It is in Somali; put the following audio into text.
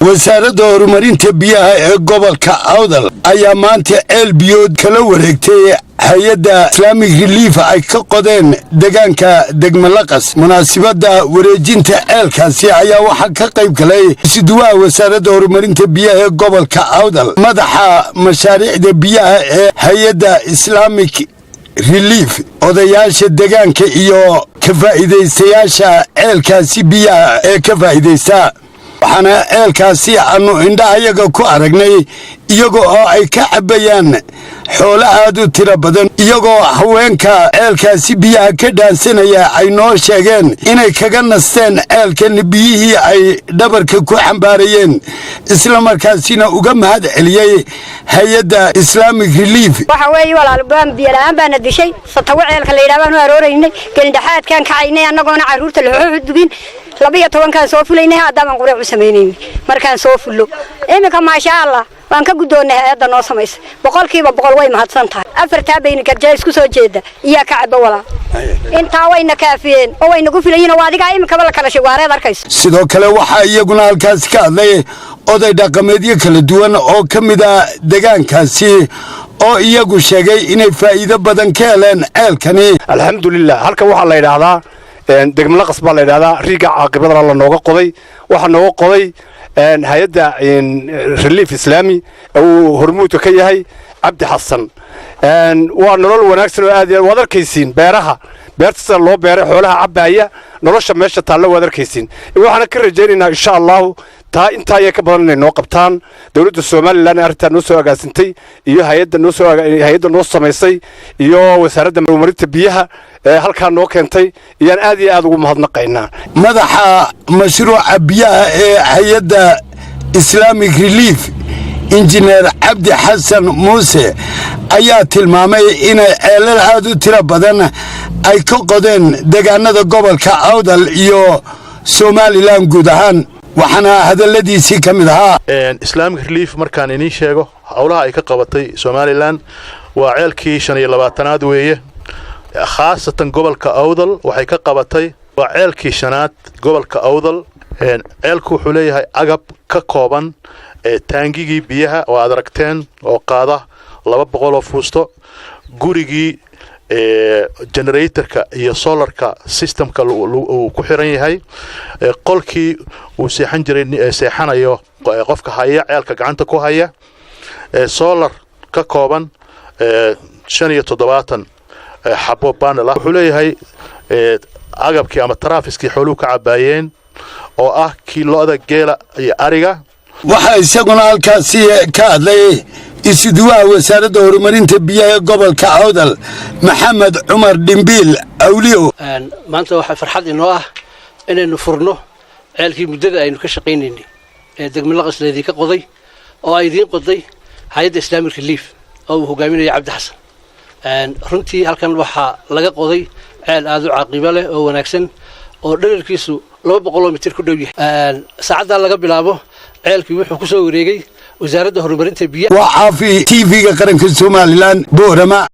wasaaradda horumarinta biyaha ee gobolka Awdal ayaa maanta ceel biyood kala wareegtay hay'adda Islamic Relief ay ka qodeen deegaanka Degmalaqas. munaasabadda wareejinta ceelkaasi ayaa waxa ka qayb galay sidoo wasaaradda horumarinta biyaha ee gobolka Awdal, madaxa mashaariicda biyaha ee hay'adda Islamic Relief, odayaasha deegaanka iyo ka faa'iideystayaasha ceelkaasi biyaha ee ka faa'iideysta. waxaana ceelkaasi aanu indhahayaga ku aragnay iyagoo oo ay ka cabayaan xoolo aad u tiro badan, iyagoo haweenka ceelkaasi biyaha ka dhaansanaya ay noo sheegeen inay kaga nasteen ceelkan biyihii ay dhabarka ku xambaarayeen, isla markaasina uga mahad celiyay hay'adda Islamic Relief. waxa weeye walaalbaan biyo la'aan baan dishay sataw ceelka la yiraahdo aan arooreynay galindhaxaadkan kacaynay annagoona caruurta la xuxudubin 12 kan soo fuleynay haddaan quraac u sameeyay markaan soo fulo imika ma sha Allah waan ka gudoonay hay'adda noo sameysay boqolkiiba boqol way mahadsan tahay afarta bayna ka isku soo jeeda iyo ka caba wala inta wayna kaafiyeen oo wayna ku filayeen oo adiga imika la kala shaqaareed arkayso. sidoo kale waxa iyaguna halkaas ka hadlay oday dhaqameedyo kala duwan oo kamid ah deegaankaasi oo iyagu sheegay inay faa'iido badan ka heleen ceelkani. alxamdulillah halkan waxa la yiraahdaa Degmalaqas baa la yiraahdaa riiga caaqibada la nooga qoday waxa nooga qoday hay'adda Relief Islami oo hormuudka ka yahay Cabdi Xasan waa nolol wanaagsan oo aad wada arkaysiin beerta loo beeray xoolaha cabaya nolosha meesha taalo wada arkaysiin waxaan ka rajaynaynaa insha Allah taa inta ay ka badan inay noo qabtaan dawladda Soomaaliland arrinta noo soo agaasintay iyo hay'adda noo sameysay iyo wasaaradda horumarinta biyaha halka noo keentay iyaan aad iyo aad ugu mahadnaqaynaa. madaxa mashruuca biyaha ee hay'adda Islamic Relief Engineer Cabdi Xasan Muuse ayaa tilmaamay in ceelal aad u tiro badan ay ka qodeen deegaanada gobolka Awdal iyo Somaliland guud ahaan, waxaana hadaladiisii kamid ahaa Islamic Relief markaan inii sheego hawlaha ay ka qabatay Somaliland waa ceelkii 25aad weeye, khaasatan gobolka Awdal waxay ka qabatay waa ceelkii 5aad gobolka Awdal. ceelku wuxuu leeyahay agab ka kooban taangigii biyaha oo aad aragteen oo qaada 200 oo fuusto, gurigii generatorka iyo solarka systemka uu ku xiran yahay, qolkii uu seexanayo qofka haya ceelka gacanta ku haya, solar ka kooban 75 xabo panel. wuxuu leeyahay agabkii ama trafiskii xooluhu ka cabaayeen oo ah kiilooda geela iyo ariga. waxa isaguna halkaasi ka hadlay isuduwaha wasaaradda horumarinta biyaha ee gobolka Awdal Maxamed Cumar Dimbiil Awliyo. maanta waxa farxad inoo ah inaynu furno ceelkii muddada aynu ka shaqeynaynay ee Degmalaqas leedii ka qoday oo ay idin qoday hay'adda Islamic Relief oo uu hogaaminayo Cabdi Xasan. runtii halkan waxa laga qoday ceel aad u caqiibo leh oo wanaagsan oo dhererkiisu 200 mitir ku dhow yahay. saacada laga bilaabo ceelkii wuxuu ku soo wareegay wasaaradda horumarinta biyaha. waa caafi TV-ga qaranka Somaliland Boorama.